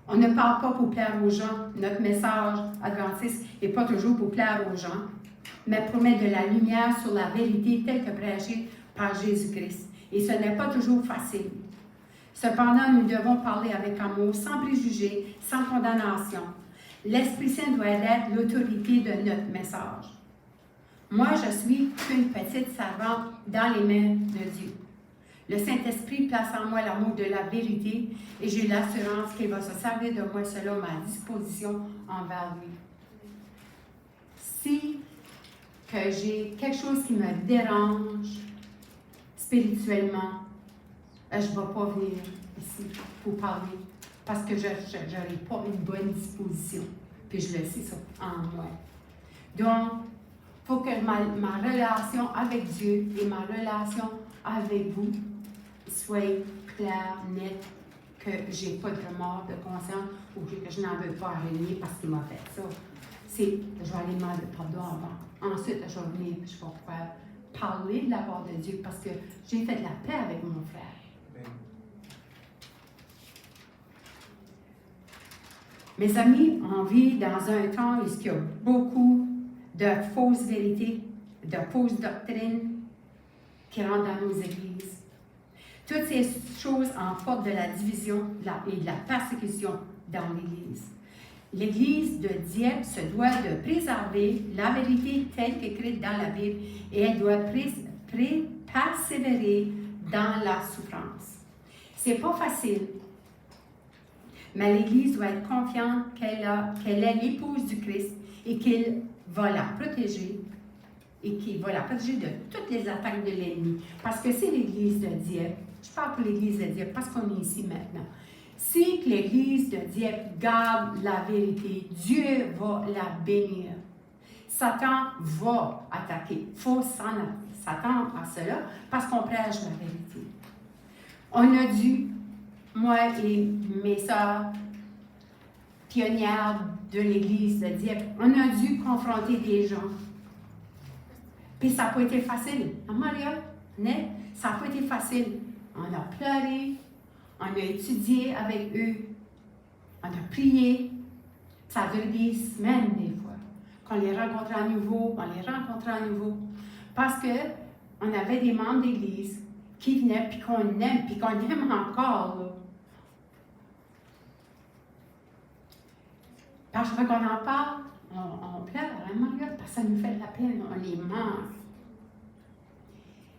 On ne parle pas pour plaire aux gens. Notre message adventiste n'est pas toujours pour plaire aux gens, mais pour mettre de la lumière sur la vérité telle que prêchée par Jésus-Christ. Et ce n'est pas toujours facile. Cependant, nous devons parler avec amour, sans préjugés, sans condamnation. L'Esprit Saint doit être l'autorité de notre message. Moi, je suis qu'une petite servante dans les mains de Dieu. Le Saint-Esprit place en moi l'amour de la vérité et j'ai l'assurance qu'il va se servir de moi selon ma disposition envers lui. Si que j'ai quelque chose qui me dérange spirituellement, je ne vais pas venir ici pour parler parce que je n'aurai pas une bonne disposition. Puis je le sais ça en moi. Donc, il faut que ma relation avec Dieu et ma relation avec vous soit claire, nette, que je n'ai pas de remords de conscience ou que je n'en veux pas arrêter parce qu'il m'a fait ça. Je vais aller demander pardon avant. Ensuite, je vais venir et je vais pouvoir parler de la part de Dieu parce que j'ai fait la paix avec mon frère. Mes amis, on vit dans un temps où il y a beaucoup de fausses vérités, de fausses doctrines qui rentrent dans nos églises. Toutes ces choses emportent de la division et de la persécution dans l'Église. L'Église de Dieppe se doit de préserver la vérité telle qu'écrite dans la Bible et elle doit persévérer dans la souffrance. C'est pas facile, mais l'Église doit être confiante qu'elle est l'épouse du Christ et qu'il va la protéger et qu'il va la protéger de toutes les attaques de l'ennemi. Parce que c'est l'Église de Dieppe, je parle pour l'Église de Dieppe parce qu'on est ici maintenant. Si l'Église de Dieppe garde la vérité, Dieu va la bénir. Satan va attaquer. Il faut s'attendre à cela parce qu'on prêche la vérité. On a dû, moi et mes sœurs pionnières de l'Église de Dieppe, on a dû confronter des gens. Puis ça n'a pas été facile. À Maria, ça n'a pas été facile. On a pleuré, on a étudié avec eux, on a prié. Ça a duré des semaines des fois. Qu'on les rencontrait à nouveau, Parce qu'on avait des membres d'Église qui venaient, puis qu'on aime encore. Là. Parce que qu'on en parle, on pleure, hein, Maria, parce que ça nous fait de la peine, on les manque.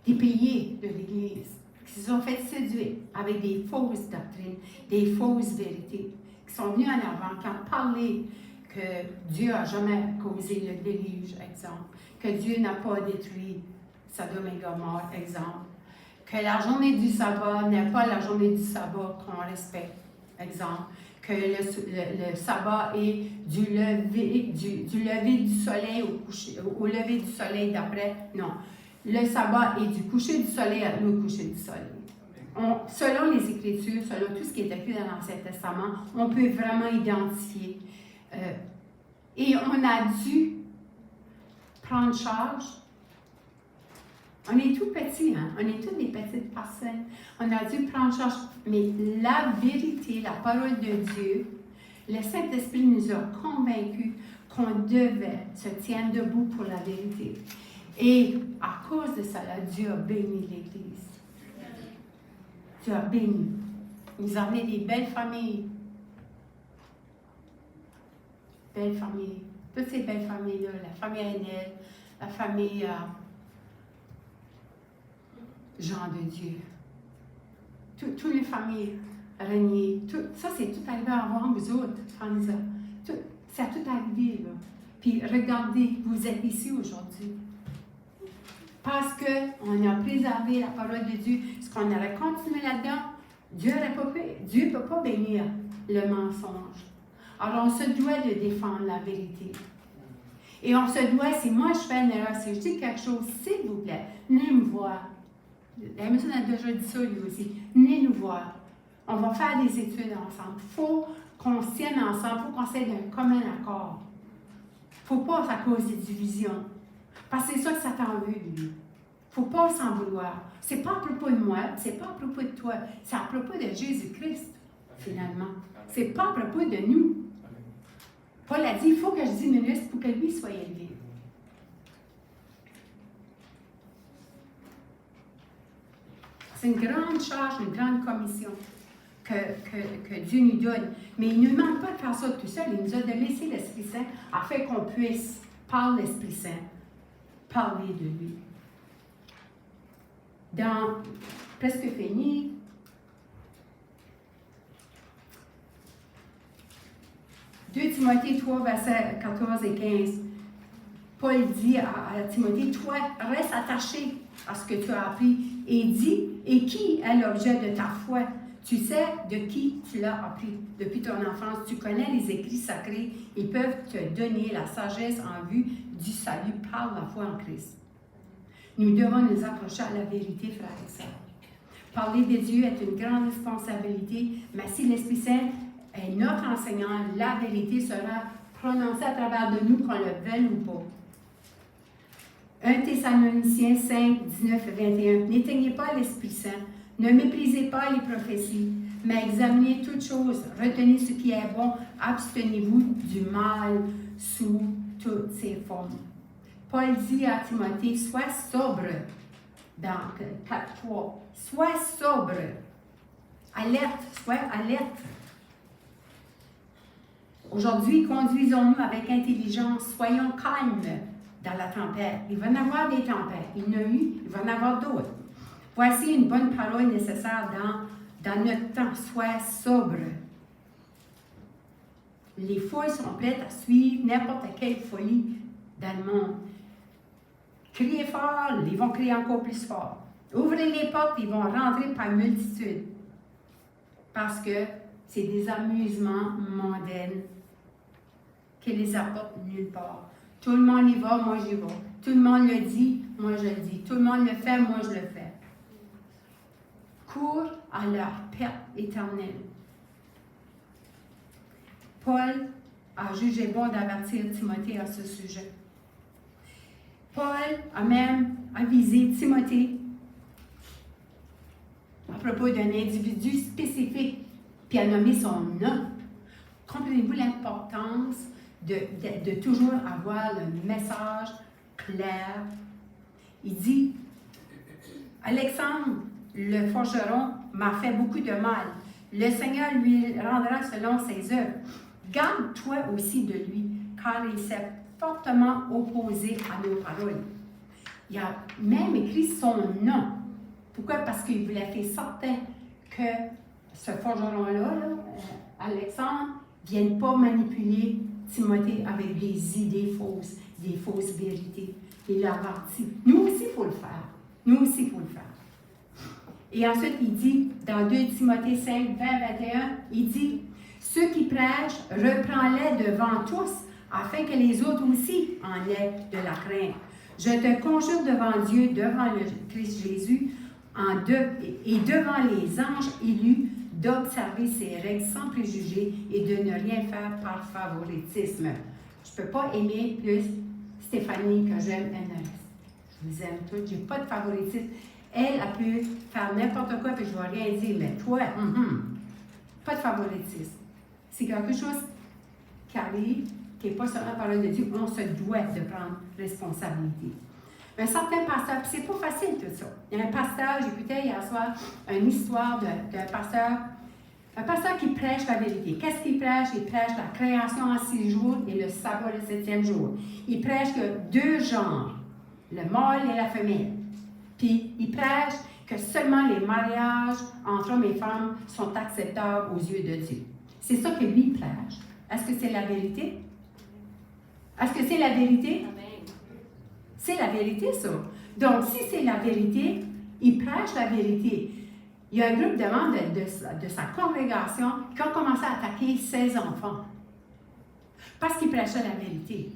Des piliers de l'Église qui se sont fait séduire avec des fausses doctrines, des fausses vérités, qui sont venus en avant, qui ont parlé que Dieu n'a jamais causé le déluge, exemple, que Dieu n'a pas détruit Sodome et Gomorrhe, exemple, que la journée du sabbat n'est pas la journée du sabbat qu'on respecte, exemple, que le sabbat est du lever du soleil au lever du soleil d'après. Non. Le sabbat est du coucher du soleil au coucher du soleil. Selon les Écritures, selon tout ce qui est écrit dans l'Ancien Testament, on peut vraiment identifier. Et on a dû prendre charge On est tout petits, hein? On est toutes des petites personnes. On a dû prendre charge. Mais la vérité, la parole de Dieu, le Saint-Esprit nous a convaincus qu'on devait se tenir debout pour la vérité. Et à cause de cela, Dieu a béni l'Église. Dieu a béni. Il nous a amené des belles familles. Belles familles. Toutes ces belles familles-là, la famille Ainel, la famille Jean de Dieu. Toutes les familles Régnier. Ça, c'est tout arrivé avant vous autres, Franisa. Ça a tout arrivé, là. Puis regardez, vous êtes ici aujourd'hui. Parce qu'on a préservé la parole de Dieu. Est-ce qu'on aurait continué là-dedans? Dieu ne peut pas bénir le mensonge. Alors, on se doit de défendre la vérité. Et on se doit, si moi je fais une erreur, si je dis quelque chose, s'il vous plaît, venez me voir. La maison a déjà dit ça, lui aussi. Venez nous voir. On va faire des études ensemble. Il faut qu'on se tienne ensemble, il faut qu'on s'aide d'un commun accord. Il ne faut pas à cause des divisions. Parce que c'est ça que Satan veut, lui. Il ne faut pas s'en vouloir. Ce n'est pas à propos de moi, ce n'est pas à propos de toi, c'est à propos de Jésus-Christ, finalement. Ce n'est pas à propos de nous. Paul a dit, il faut que je diminue pour que lui soit élevé. C'est une grande charge, une grande commission que Dieu nous donne. Mais il ne nous demande pas de faire ça tout seul. Il nous a de laisser l'Esprit Saint afin qu'on puisse, par l'Esprit Saint, parler de lui. Dans Presque fini, « 2 Timothée 3, versets 14 et 15, Paul dit à Timothée, « Toi, reste attaché à ce que tu as appris et dis, et qui est l'objet de ta foi? Tu sais de qui tu l'as appris depuis ton enfance. Tu connais les écrits sacrés. Ils peuvent te donner la sagesse en vue du salut par la foi en Christ. » Nous devons nous accrocher à la vérité, frères et sœurs. Parler de Dieu est une grande responsabilité, mais si l'Esprit Saint est notre enseignant, la vérité sera prononcée à travers de nous, qu'on le veuille ou pas. 1 Thessaloniciens 5, 19 et 21. N'éteignez pas l'Esprit Saint, ne méprisez pas les prophéties, mais examinez toutes choses, retenez ce qui est bon, abstenez-vous du mal sous toutes ses formes. Paul dit à Timothée, sois sobre, dans 4.3. Sois sobre, alerte, sois alerte. Aujourd'hui, conduisons-nous avec intelligence, soyons calmes dans la tempête. Il va y en avoir des tempêtes, il y en a eu, il va y en avoir d'autres. Voici une bonne parole nécessaire dans notre temps, sois sobre. Les foules sont prêtes à suivre n'importe quelle folie dans le monde. Criez fort, ils vont crier encore plus fort. Ouvrez les portes, ils vont rentrer par multitude. Parce que c'est des amusements mondains qui les apportent nulle part. Tout le monde y va, moi j'y vais. Tout le monde le dit, moi je le dis. Tout le monde le fait, moi je le fais. Cours à leur perte éternelle. Paul a jugé bon d'avertir Timothée à ce sujet. Paul a même avisé Timothée à propos d'un individu spécifique, puis a nommé son nom. Comprenez-vous l'importance de toujours avoir le message clair? Il dit, Alexandre, le forgeron, m'a fait beaucoup de mal. Le Seigneur lui rendra selon ses œuvres. Garde-toi aussi de lui, car il s'est fortement opposé à nos paroles. Il a même écrit son nom. Pourquoi? Parce qu'il voulait faire certain que ce forgeron-là, Alexandre, ne vienne pas manipuler Timothée avec des idées fausses, des fausses vérités. Il l'a averti. Nous aussi, il faut le faire. Nous aussi, il faut le faire. Et ensuite, il dit, dans 2 Timothée 5, 20, 21, il dit, « Ceux qui prêchent, reprends-les devant tous, afin que les autres aussi en aient de la crainte. Je te conjure devant Dieu, devant le Christ Jésus, et devant les anges élus, d'observer ces règles sans préjugés et de ne rien faire par favoritisme. » Je ne peux pas aimer plus Stéphanie que j'aime Ernest. Je vous aime tous, je n'ai pas de favoritisme. Elle a pu faire n'importe quoi, puis je ne vais rien dire, mais toi, pas de favoritisme. C'est quelque chose qui arrive, qui n'est pas seulement la parole de Dieu, on se doit de prendre responsabilité. Un certain pasteur, puis c'est pas facile tout ça. Il y a un pasteur, j'écoutais hier soir une histoire d'un pasteur, un pasteur qui prêche la vérité. Qu'est-ce qu'il prêche? Il prêche la création en 6 jours et le sabbat le 7e jour. Il prêche que 2 genres, le mâle et la femelle. Puis il prêche que seulement les mariages entre hommes et femmes sont acceptables aux yeux de Dieu. C'est ça que lui prêche. Est-ce que c'est la vérité? Est-ce que c'est la vérité? Amen. C'est la vérité, ça. Donc, si c'est la vérité, il prêche la vérité. Il y a un groupe de membres de sa congrégation qui ont commencé à attaquer ses enfants parce qu'il prêchait la vérité.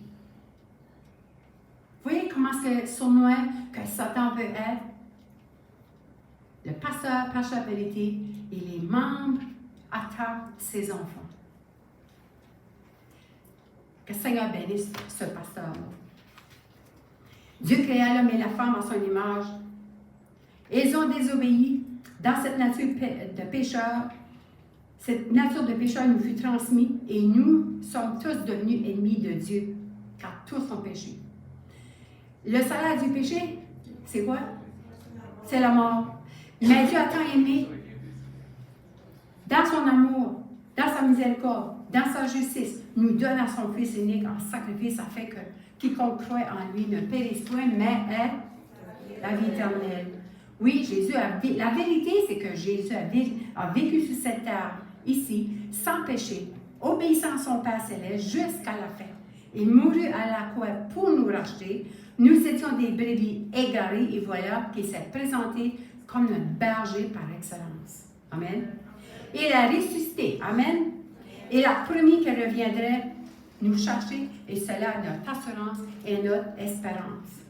Vous voyez comment c'est sournois que Satan peut être? Le pasteur prêche la vérité et les membres attaquent ses enfants. Que le Seigneur bénisse ce pasteur-là. Dieu créa l'homme et la femme à son image. Ils ont désobéi. Dans cette nature de pécheur, cette nature de pécheur nous fut transmise et nous sommes tous devenus ennemis de Dieu, car tous ont péché. Le salaire du péché, c'est quoi? C'est la mort. Mais Dieu a tant aimé, dans son amour, dans sa miséricorde, dans sa justice, nous donne à son Fils unique en sacrifice afin que quiconque croit en lui ne périsse point, mais ait la vie éternelle. Oui, Jésus la vérité, c'est que Jésus a vécu sur cette terre, ici, sans péché, obéissant à son Père céleste jusqu'à la fin. Il mourut à la croix pour nous racheter. Nous étions des brebis égarées et voilà qu'il s'est présenté comme notre berger par excellence. Amen. Il a ressuscité. Amen. Il a promis qu'il reviendrait nous chercher et cela est notre assurance et notre espérance.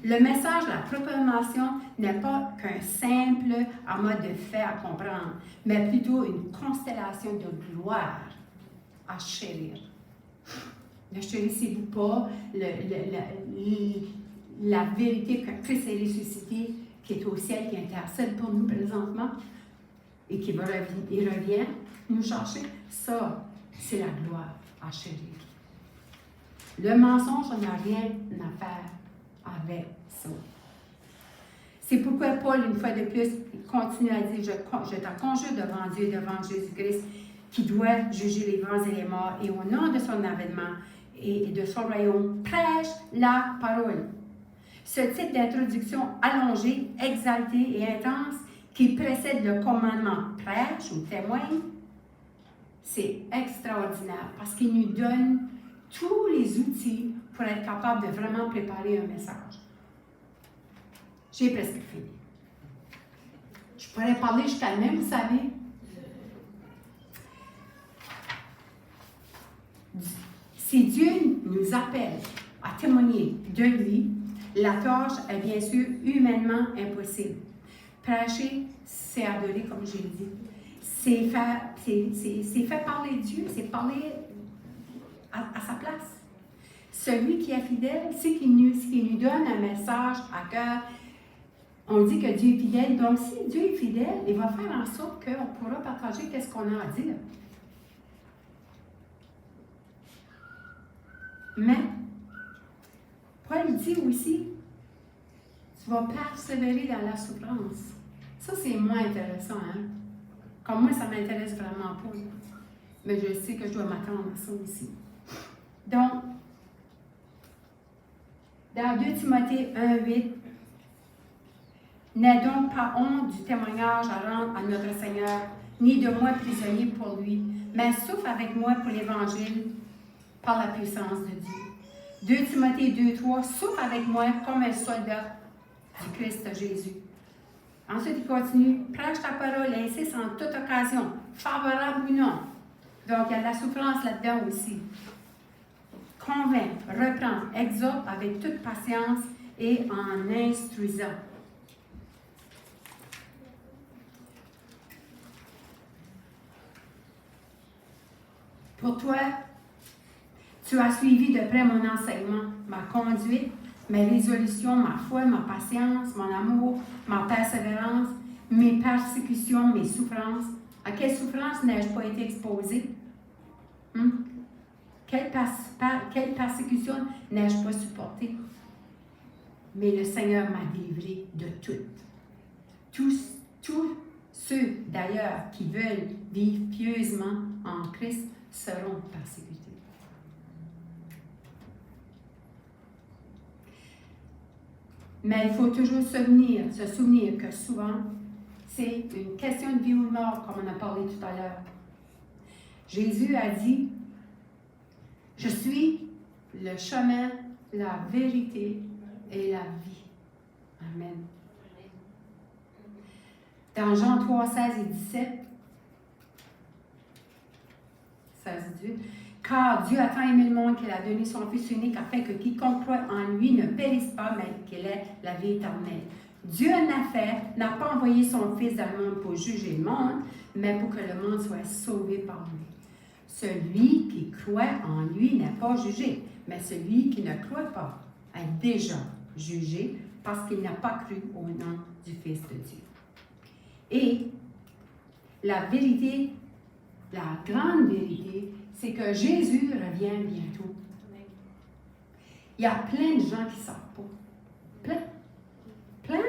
Le message, la proclamation n'est pas qu'un simple amas de faits à comprendre, mais plutôt une constellation de gloire à chérir. Ne chérissez-vous pas la vérité que Christ est ressuscité, qui est au ciel, qui intercède pour nous présentement et qui revient nous chercher? Ça, c'est la gloire à chérir. Le mensonge n'a rien à faire avec ça. C'est pourquoi Paul, une fois de plus, continue à dire, je te conjure devant Dieu, devant Jésus-Christ, qui doit juger les vivants et les morts, et au nom de son avènement et de son royaume, prêche la parole. Ce type d'introduction allongée, exaltée et intense, qui précède le commandement prêche ou témoigne, c'est extraordinaire, parce qu'il nous donne tous les outils pour être capable de vraiment préparer un message. J'ai presque fini. Je pourrais parler jusqu'à demain, vous savez. Si Dieu nous appelle à témoigner de lui, la tâche est bien sûr humainement impossible. Prêcher, c'est adorer, comme je l'ai dit. C'est faire parler Dieu, c'est parler à sa place. Celui qui est fidèle, c'est qu'il nous donne un message à cœur. On dit que Dieu est fidèle, donc si Dieu est fidèle, il va faire en sorte qu'on pourra partager ce qu'on a à dire. Mais, Paul dit aussi, tu vas persévérer dans la souffrance. Ça, c'est moins intéressant, hein? Comme moi, ça m'intéresse vraiment pas. Mais je sais que je dois m'attendre à ça aussi. Donc, dans 2 Timothée 1:8, n'aie donc pas honte du témoignage à rendre à notre Seigneur, ni de moi prisonnier pour lui, mais souffre avec moi pour l'Évangile par la puissance de Dieu. 2 Timothée 2:3, souffre avec moi comme un soldat du Christ Jésus. Ensuite, il continue, prêche ta parole et insiste en toute occasion, favorable ou non. Donc, il y a de la souffrance là-dedans aussi. Convainc, reprend, exhorte avec toute patience et en instruisant. Pour toi, tu as suivi de près mon enseignement, ma conduite, ma résolution, ma foi, ma patience, mon amour, ma persévérance, mes persécutions, mes souffrances. À quelle souffrance n'ai-je pas été exposée? Quelle persécution n'ai-je pas supportée? Mais le Seigneur m'a délivré de toutes. Tous ceux, d'ailleurs, qui veulent vivre pieusement en Christ seront persécutés. Mais il faut toujours se souvenir que souvent, c'est une question de vie ou de mort, comme on a parlé tout à l'heure. Jésus a dit, « Je suis le chemin, la vérité et la vie. » Amen. Dans Jean 3, 16 et 17, 16 et 18, « Car Dieu a tant aimé le monde qu'il a donné son Fils unique afin que quiconque croit en lui ne périsse pas, mais qu'il ait la vie éternelle. Dieu n'a pas envoyé son Fils dans le monde pour juger le monde, mais pour que le monde soit sauvé par lui. Celui qui croit en lui n'est pas jugé, mais celui qui ne croit pas est déjà jugé parce qu'il n'a pas cru au nom du Fils de Dieu. » Et la vérité, la grande vérité, c'est que Jésus revient bientôt. Il y a plein de gens qui ne savent pas. Plein.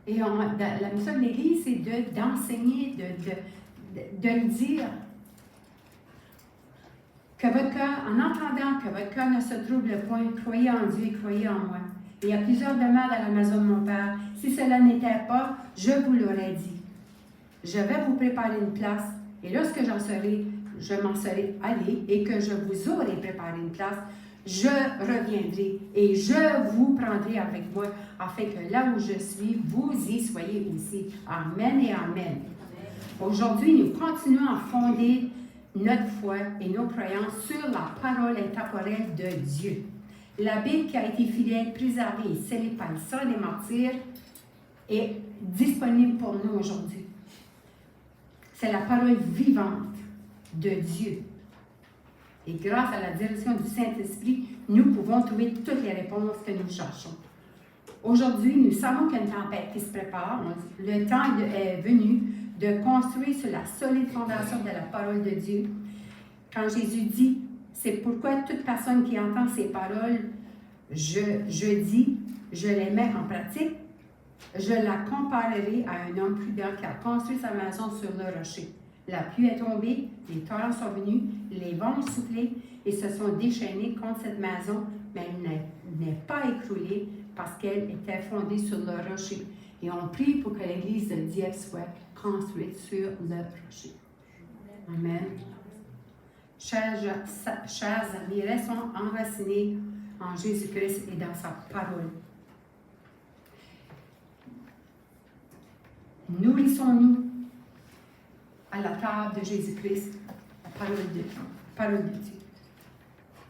Et la mission de l'Église, c'est d'enseigner, de le dire. Que votre cœur, en entendant que votre cœur ne se trouble point, croyez en Dieu et croyez en moi. Il y a plusieurs demeures dans la maison de mon Père. Si cela n'était pas, je vous l'aurais dit. Je vais vous préparer une place, et lorsque je m'en serai allé, et que je vous aurai préparé une place, je reviendrai, et je vous prendrai avec moi, afin que là où je suis, vous y soyez aussi. Amen et Amen. Aujourd'hui, nous continuons à fonder notre foi et nos croyances sur la parole intemporelle de Dieu. La Bible qui a été fidèle, préservée et scellée par le sang des martyrs est disponible pour nous aujourd'hui. C'est la parole vivante de Dieu. Et grâce à la direction du Saint-Esprit, nous pouvons trouver toutes les réponses que nous cherchons. Aujourd'hui, nous savons qu'il y a une tempête qui se prépare. Le temps est venu de construire sur la solide fondation de la parole de Dieu. Quand Jésus dit, c'est pourquoi toute personne qui entend ces paroles, je dis, je les mets en pratique, je la comparerai à un homme prudent qui a construit sa maison sur le rocher. La pluie est tombée, les torrents sont venus, les vents ont soufflé et se sont déchaînés contre cette maison, mais elle n'est pas écroulée parce qu'elle était fondée sur le rocher. Et on prie pour que l'Église de Dieppe soit construite sur le rocher. Amen. Chers amis, restons enracinés en Jésus-Christ et dans sa parole. Nourrissons-nous à la table de Jésus-Christ, la parole de Dieu,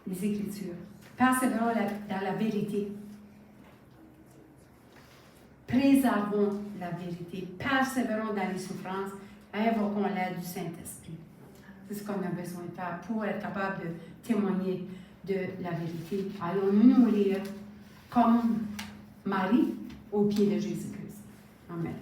les Écritures. Persévérons dans la vérité. Préservons la vérité. Persévérons dans les souffrances. Invoquons l'aide du Saint-Esprit. C'est ce qu'on a besoin de faire pour être capable de témoigner de la vérité. Allons-nous nous lire comme Marie au pied de Jésus-Christ. Amen.